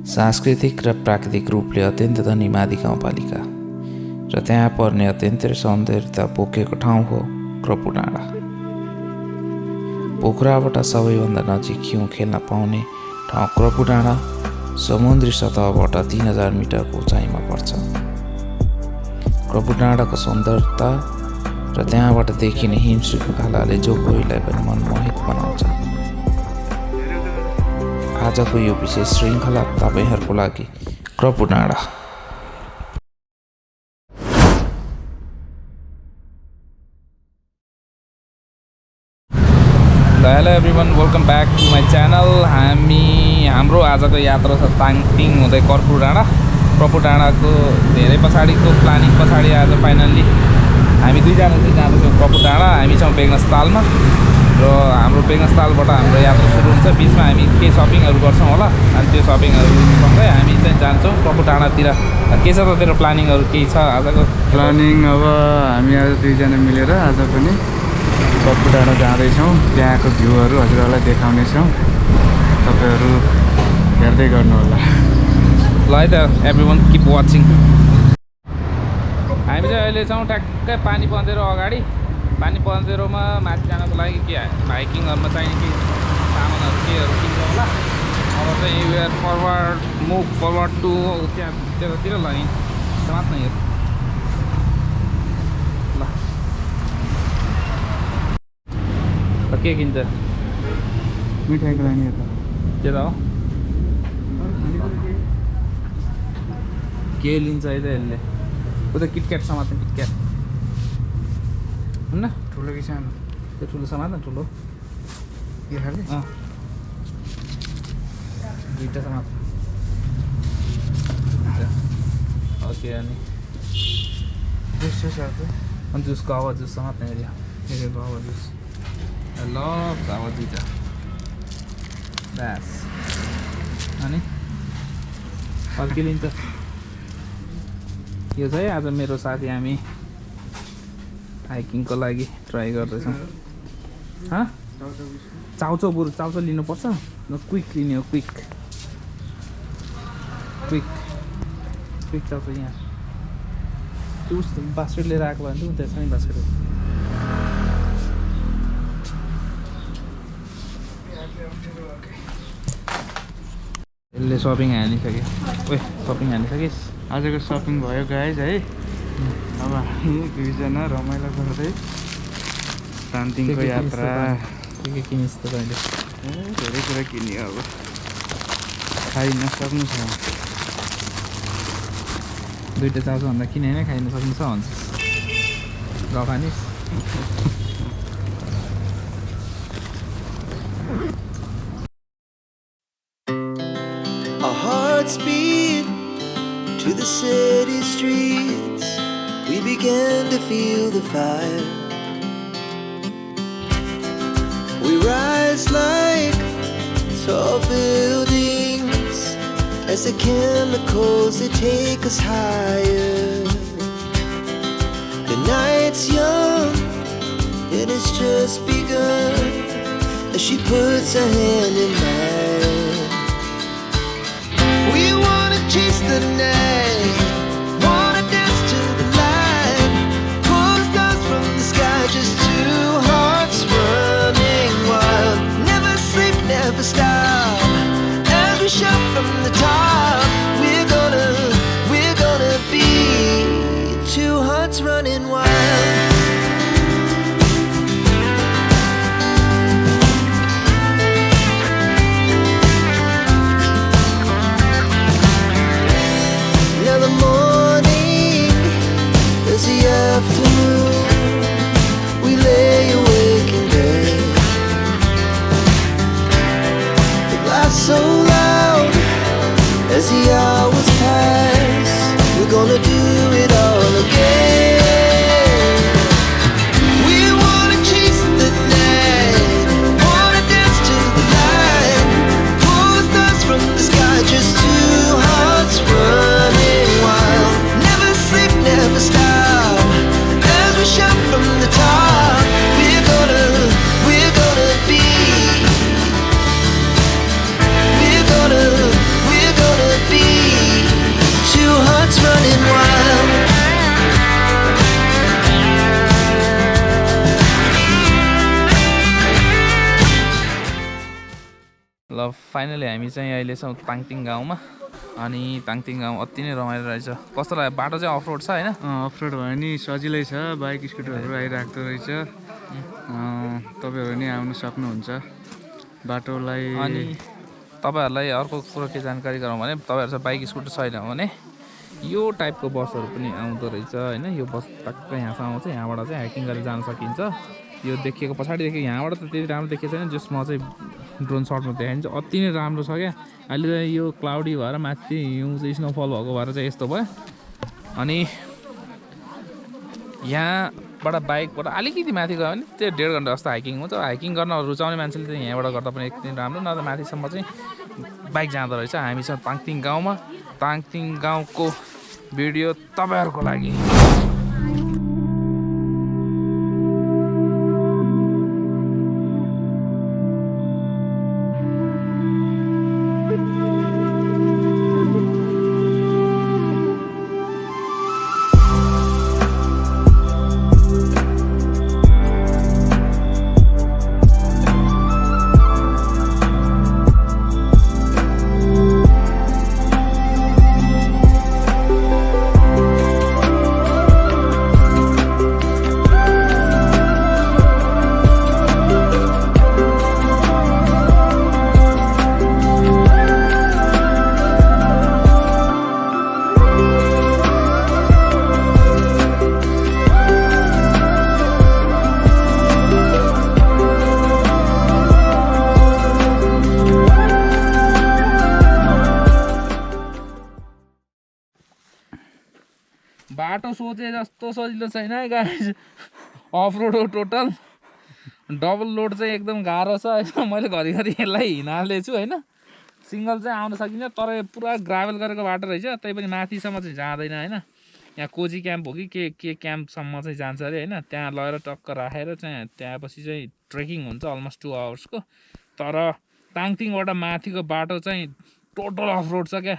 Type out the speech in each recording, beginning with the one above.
सांस्कृतिक र प्राकृतिक रूपले अत्यन्त धनी मादी गाउँपालिका र त्यहाँ पर्ने अत्यन्तै सौन्दर्यता बोकेको ठाउँ हो krapu डाँडा। पोखराबाट सबैभन्दा नजिक हिउँ खेल्न पाउने ठाउँ krapu डाँडा समुद्री सतहबाट 3000 मिटरको उचाइमा पर्छ। krapu डाँडाको सुन्दरता र त्यहाँबाट देखिने हिम श्रृङ्खलाले जो कोहीलाई पनि मनमोहित बनाउँछ। आजको यो विशेष श्रृङ्खला तपाईहरूको लागि krapu डाँडा। Hello everyone, welcome back to my channel. हाम्रो आजको यात्रा छ ताङटिङ हुँदै krapu डाँडा। krapu डाँडाको धेरै पछाडिको प्लानिङ पछाडि आज फाइनल्ली हामी दुईजना चाहिँ जाँदैछौँ krapu डाँडा। हामी छौँ बेगनस्थालमा र हाम्रो बेगनस्थालबाट हाम्रो यात्रा सुरु हुन्छ। बिचमा हामी केही सपिङहरू गर्छौँ होला, अनि त्यो सपिङहरू सँगै हामी चाहिँ जान्छौँ krapu डाँडातिर। के छ त तेरो प्लानिङहरू केही छ आजको प्लानिङ? अब हामी आज दुईजना मिलेर आज पनि krapu डाँडा जाँदैछौँ। त्यहाँको भ्यूहरू हजुरहरूलाई देखाउनेछौँ, तपाईँहरू हेर्दै गर्नुहोला। ल है त एभ्रिवान, किप वाचिङ। हामी चाहिँ अहिले छौँ ट्याक्कै पानी पन्देरो अगाडि। पानी पन्देरोमा माथि जानको लागि के हाइकिङहरूमा चाहिने केही सामानहरू केहरू किन्छौँ होला। अब चाहिँ we are move forward to त्यहाँ त्यतातिर ल समात्न हेर ल। के किन्छ? मिठाईको लागि यता के त हो? के लिन्छ है त यसले? उता किटक्याट समात्ने, किटक्याट हुन्न? ठुलो कि सानो? त्यो ठुलो समात्न, ठुलो के खाले? दुईवटा समात्न। ओके, अनि जुस साथै अनि जुस गावा जुस समात्ने एरिया। हेरेर गावा जुस। ल गावा दुईवटा ब्यास। अनि अरू के लिन्छ? यो चाहिँ आज मेरो साथी हामी हाइकिङको लागि ट्राई गर्दैछौँ। चाउचाउ बरु चाउचाउ लिनुपर्छ। क्विक लिने हो, क्विक चाउचाउ यहाँ। त्यो बास्केट लिएर आएको भयो भने त्यहाँ छ नि बास्केट। यसले सपिङ हानिसक्यो। ओए सपिङ हानिसकिस्? आजको सपिङ भयो गाइज है। अब हामी दुईजना रमाइलो गर्दै ताङटिङको यात्रा। के किनिस् त तैँले? धेरै कुरा किन्यो, अब खाइ नसक्नु छ। दुईवटा चाउचाउ भन्दा किन होइन, खाइन सक्नु छ भन्छ गफानिस्। Our hearts beat to the city streets. We began to feel the fire. We rise like tall buildings as the chemicals, they take us higher. The night's young and it's just begun as she puts her hand in mine. We wanna chase the night, wanna dance to the light, pull the stars from the sky, just two hearts running wild. Never sleep, never stop, as we shout from the top. We're gonna be two hearts running wild. Now the morning is the afternoon. We lay awake in bed. The laugh so loud as finally हामी चाहिँ अहिले छौँ ताङतिङ गाउँमा अनि ताङतिङ गाउँ अति नै रमाइलो रहेछ कस्तो लाग्यो बाटो चाहिँ अफरोड छ होइन अफरोड भयो नि सजिलै छ बाइक स्कुटरहरू आइराख्दो रहेछ तपाईँहरू नि आउनु सक्नुहुन्छ बाटोलाई अनि तपाईँहरूलाई अर्को कुरो के जानकारी गरौँ भने तपाईँहरूसँग बाइक स्कुटर छैन भने यो टाइपको बसहरू पनि आउँदो रहेछ होइन यो बस टक्कै यहाँसम्म आउँछ यहाँबाट चाहिँ हाइकिङ गरेर जान सकिन्छ यो देखिएको पछाडि देखिएको यहाँबाट त त्यति राम्रो देखिएको छैन जसमा चाहिँ ड्रोन सटमा देखाइन्छ अति नै राम्रो छ क्या अहिले चाहिँ यो क्लाउडी भएर माथि हिउँ चाहिँ स्नोफल भएको भएर चाहिँ यस्तो भयो अनि यहाँबाट बाइकबाट अलिकति माथि गयो भने त्यो 1.5 घन्टा जस्तो हाइकिङ हुन्छ हाइकिङ गर्न रुचाउने मान्छेले चाहिँ यहाँबाट गर्दा पनि एकदम राम्रो नत्र माथिसम्म चाहिँ बाइक जाँदो रहेछ हामी छ ताङतिङ गाउँमा ताङतिङ गाउँको भिडियो तपाईँहरूको लागि बाटो सोचे जस्तो सजिलो छैन है गाइस अफ रोड हो टोटल डबल लोड चाहिँ एकदम गाह्रो छ होइन मैले घरिघरि यसलाई हिँडाल्दैछु होइन सिङ्गल चाहिँ आउन सकिन्छ तर पुरा ग्राभल गरेको बाटो रहेछ त्यही पनि माथिसम्म चाहिँ जाँदैन होइन यहाँ कोजी क्याम्प हो कि के क्याम्पसम्म चाहिँ जान्छ अरे होइन त्यहाँ लगेर टक्क राखेर चाहिँ त्यहाँपछि चाहिँ ट्रेकिङ हुन्छ अलमोस्ट 2 आवर्सको तर ताङतिङबाट माथिको बाटो चाहिँ टोटल अफ रोड छ क्या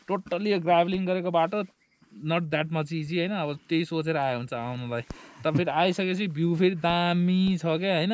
टोटल्ली ग्राभलिङ गरेको बाटो नट द्याट मच इजी होइन अब त्यही सोचेर आयो हुन्छ आउनुलाई तर फेरि आइसकेपछि भ्यू फेरि दामी छ क्या होइन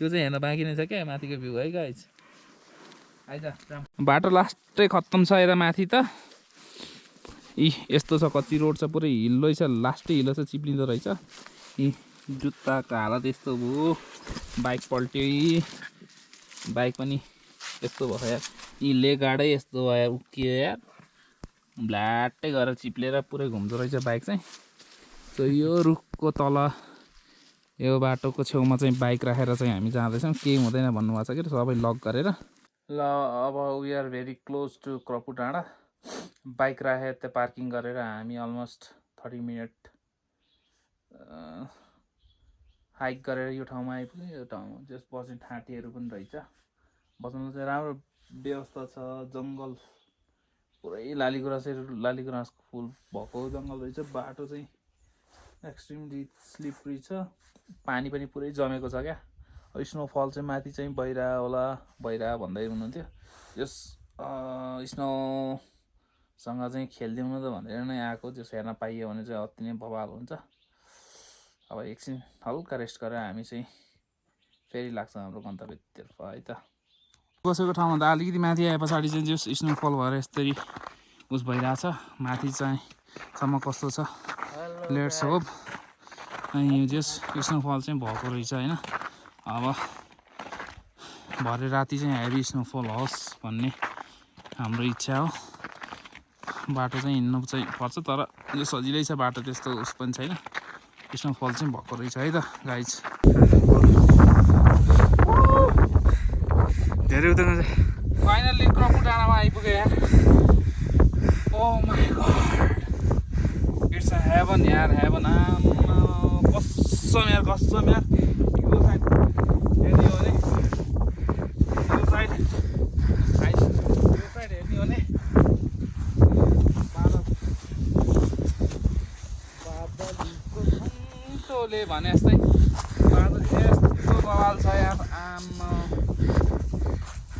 त्यो चाहिँ हेर्न बाँकी नै छ क्या माथिको भ्यू है गाइज आइज बाटो लास्टै खत्तम छ यता माथि त यस्तो छ कच्ची रोड छ पुरै हिल्लै छ लास्टै हिलो छ चिप्लिँदो रहेछ जुत्ताको हालत यस्तो भयो बाइक पल्ट्यो बाइक पनि यस्तो भयो यार यी ले गाडै यस्तो भयो उक्कियो यार ब्ल्याटै गरेर चिप्लेर पुरै घुम्दो रहेछ बाइक चाहिँ सो यो रुखको तल यो बाटोको छेउमा चाहिँ बाइक राखेर चाहिँ हामी जाँदैछौँ केही हुँदैन भन्नुभएको छ कि सबै लक गरेर ल अब we are very close to Krapu डाँडा बाइक राखेर त्यहाँ पार्किङ गरेर हामी अलमोस्ट 30 मिनट हाइक गरेर यो ठाउँमा आइपुग्यो यो ठाउँमा जस बस्ने ठाँटीहरू पनि रहेछ बस्नु चाहिँ राम्रो व्यवस्था छ जङ्गल पुरै लालीगुराँसको फुल भएको जङ्गल रहेछ बाटो चाहिँ एक्सट्रिमली स्लिपरी छ पानी पनि पुरै जमेको छ क्या स्नोफल चाहिँ माथि चाहिँ भइरह होला भइरह भन्दै हुनुहुन्थ्यो यस स्नोसँग चाहिँ खेलिदिउँ त भनेर नै आएको त्यो हेर्न पाइयो भने चाहिँ अति नै बवाल हुन्छ अब एकछिन हल्का रेस्ट गरेर हामी चाहिँ फेरि लाग्छ हाम्रो गन्तव्यतर्फ है त बसेको ठाउँमा त अलिकति माथि आए पछाडि चाहिँ जस स्नोफल भएर यसरी उस भइरहेछ माथि चाहिँ सम्म कस्तो छ लेट्स होप अनि जस स्नोफल चाहिँ भएको रहेछ होइन अब भरे राति चाहिँ हेभी स्नोफल होस् भन्ने हाम्रो इच्छा हो बाटो चाहिँ हिँड्नु चाहिँ पर्छ तर यो सजिलै छ बाटो त्यस्तो उस पनि छैन स्नोफल चाहिँ भएको रहेछ है त गाइज धेरै उता फाइनल्ली क्रपु डाँडामा आइपुग्यो यार oh my god it's a heaven यार हेभन कसम यार यो साइड हेर्ने हो भने यो साइड हेर्ने हो भने बादलको सन्तोले भने जस्तै बादल यस्तो बवाल छ यार आमा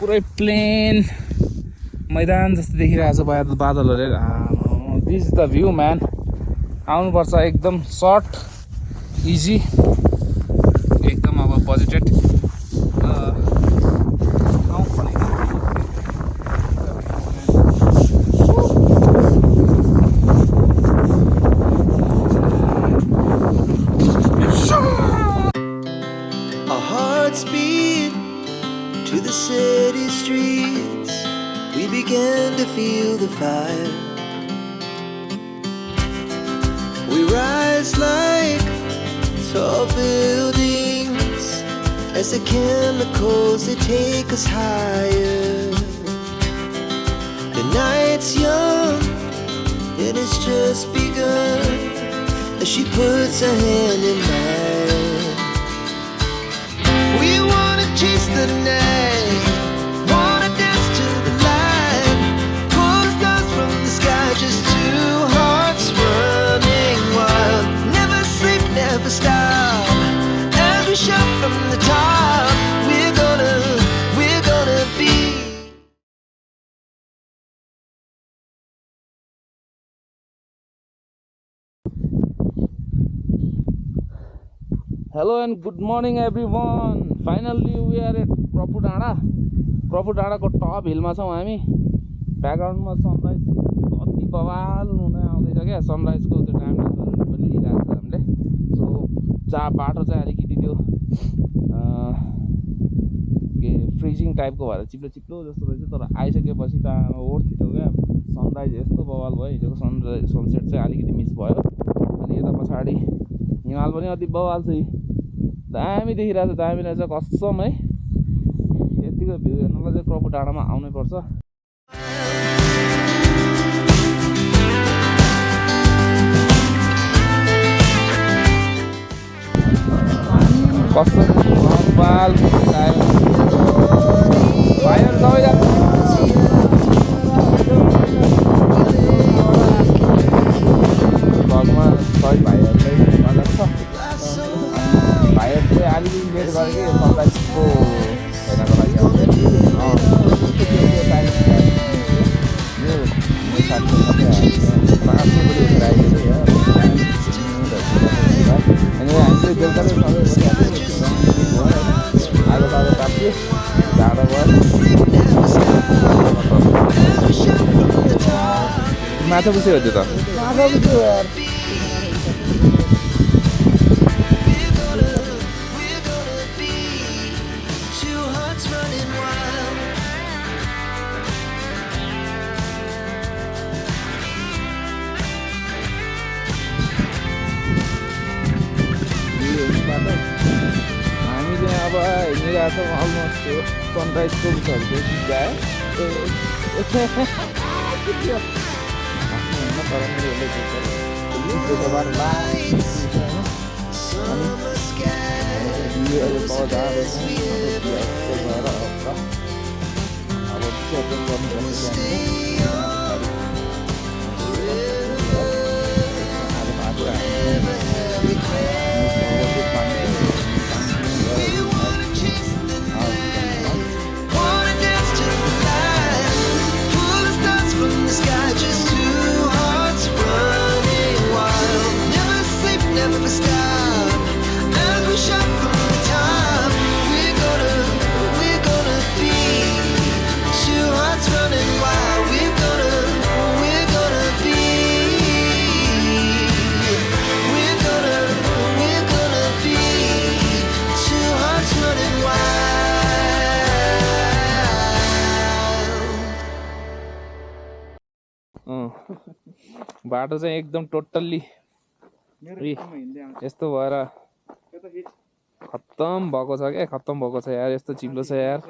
पुरै प्लेन मैदान जस्तो देखिरहेको छ बादलहरू this is the view man आउनुपर्छ एकदम सर्ट इजी एकदम अब बजेटेड ठाउँ भनेको begin to feel the fire. We rise like tall buildings as the chemicals they take us higher. The night's young, it has just begun as she puts her hand in mine. We wanna chase the night, wanna dance to the light, pull the stars from the sky, just two hearts running wild. Never sleep, never stop, as we shout from the top. We're gonna be. Hello and good morning everyone. Finally we are at krapu dada को top हिलमा छौं हामी. ब्याकग्राउन्डमा sunrise अति बवाल हुँदै आउँदैछ क्या. सनराइजको त्यो टाइम ल्याप्सहरु पनि लिइरहेको छ हामीले. सो बाटो चाहिँ अलिकति त्यो के फ्रिजिङ टाइपको भएर चिप्लो जस्तो रहेछ. तर आइसकेपछि त ओठ थियो क्या. सनराइज यस्तो बवाल भयो. हिजोको सनसेट चाहिँ अलिकति मिस भयो. अनि यता पछाडि हिमाल पनि अति बवाल छ. दामी देखिरहेछ, दामी रहेछ कसम है. यतिको भ्यू हेर्नलाई चाहिँ krapu डाँडामा आउनै पर्छ. कसम बवाल भाइहरु सबैजना भगवान सबै भाइहरुलाई स्वागत छ. भाइहरु चाहिँ अलिकति लेट गरे कि सनराइजको हेर्नको लागि आउँथे. माछा पुछ्यो त्यो त हामीले अब हिँडिरहेको छौँ. अलमोस्ट सनराइजको उयोहरू जायो. बाटो चाहिँ एकदम टोटल्ली यस्तो भएर खत्तम भएको छ क्या. खत्तम भएको छ यार. यस्तो चिप्लो छ यार.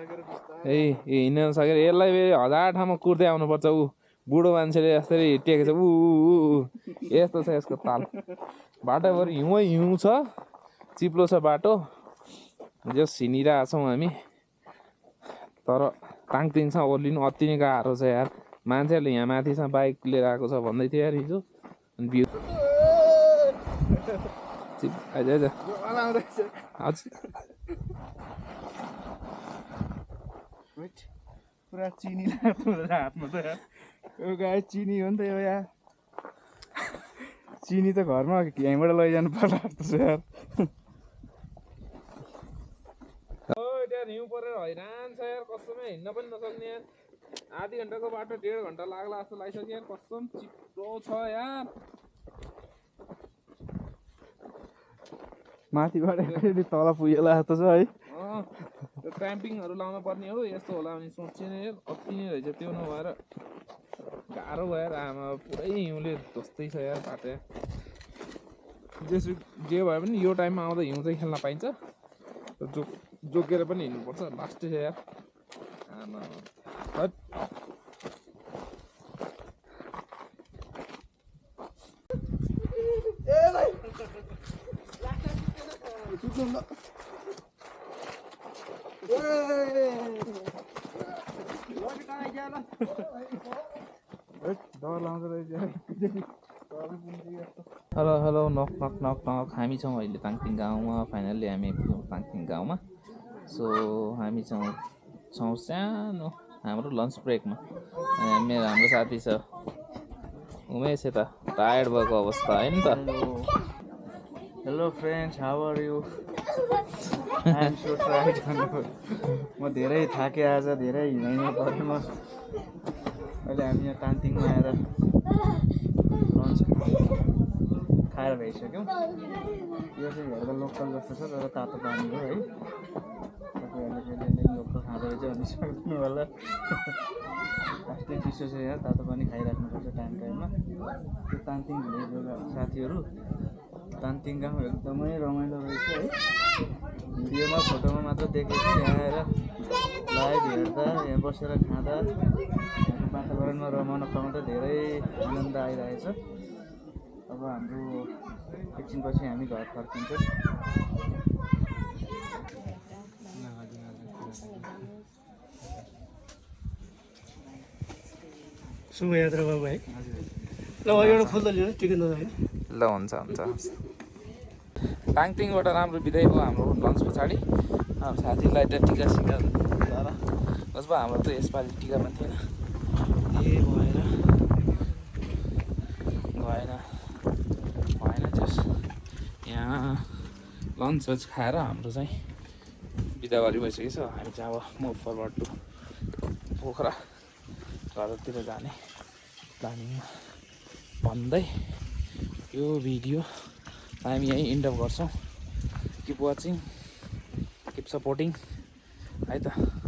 हिँड्न नसकेर यसलाई फेरि 1000 ठाउँमा कुर्दै आउनुपर्छ. ऊ बुढो मान्छेले यसरी टेकेको छ. यस्तो छ यसको ताल. बाटोभरि हिउँ छ, चिप्लो छ बाटो. जस हिँडिरहेको छौँ हामी. तर ताङतिङसँग ओर्लिनु अति नै गाह्रो छ यार. मान्छेहरूले यहाँ माथिसँग बाइक लिएर आएको छ भन्दै थियो यार हिजो. अनि भ्यू पुरा चिनी लाग्दो हातमा त यार. गाई चिनी हो नि त यो यार. चिनी त घरमा यहीँबाट लैजानु पर्ला जस्तो छ यार. हिउँ परेर हैरान छ यार. कसमै हिँड्न पनि नसक्ने यार. आधी घन्टाको बाटो 1.5 घन्टा लाग्ला जस्तो लागिसक्यो यार. कसम चिप्लो छ यार. माथिबाट तल पुगेला जस्तो छ है. त्यो क्राम्पिङहरू लाउनु पर्ने हो यस्तो होला भने सोचे नै अति नै रहेछ त्यो नभएर गाह्रो भएर आमा पुरै हिउँले धोस्तै छ यार बाटो जे भए पनि यो टाइममा आउँदा हिउँ चाहिँ खेल्न पाइन्छ जोकेर पनि हिँड्नुपर्छ लास्टै छ यार आमा हट डर लाउँदो रहेछ हेलो हेलो नक नक नक नक हामी छौँ अहिले ताङतिङ गाउँमा फाइनल्ली हामी आइपुग्यौँ ताङतिङ गाउँमा सो हामी छौँ सानो हाम्रो लन्च ब्रेकमा हाम्रो साथी छ उमेश यता टायर्ड भएको अवस्था होइन त hello friends how are you I am so tired म धेरै थाकेँ आज धेरै हिँड्नु पऱ्यो म अहिले हामी यहाँ ताङतिङमा आएर लन्च खाएर भइसक्यौँ यो चाहिँ हेर्दा लोकल जस्तो छ तर तातो पानी हो है तपाईँहरूले लोकल खाँदो रहेछ भनि सक्नु होला अस्ति चिसो छ यहाँ तातो पानी खाइराख्नुपर्छ टाइममा त्यो ताङतिङ भिलेजको साथीहरू ताङतिङ गाउँ एकदमै रमाइलो रहेछ है भिडियोमा फोटोमा मात्र देखेको यहाँ आएर लाइभ हेर्दा यहाँ बसेर खाँदा यहाँको वातावरणमा रमाउन पाउँदा धेरै आनन्द आइरहेछ अब हाम्रो एकछिनपछि हामी घर फर्किन्छौँ शुभयात्रा बाबु है ल एउटा खोल्दा लिनु टिकट नजाने ल हुन्छ ताङतिङबाट राम्रो बिदाइ भयो हाम्रो लन्च पछाडि साथीलाई त टिका सिका तर बस भयो हाम्रो त यसपालि टिका पनि थिएन भएन जस यहाँ लन्च खाएर हाम्रो चाहिँ बिदावारी भइसकेको छ हामी चाहिँ अब मुभ फरवर्ड टु पोखरा घरतिर जाने प्लानिङमा भन्दै यो भिडियो हामी यहीँ इन्ड अप गर्छौँ किप वाचिङ किप सपोर्टिङ है त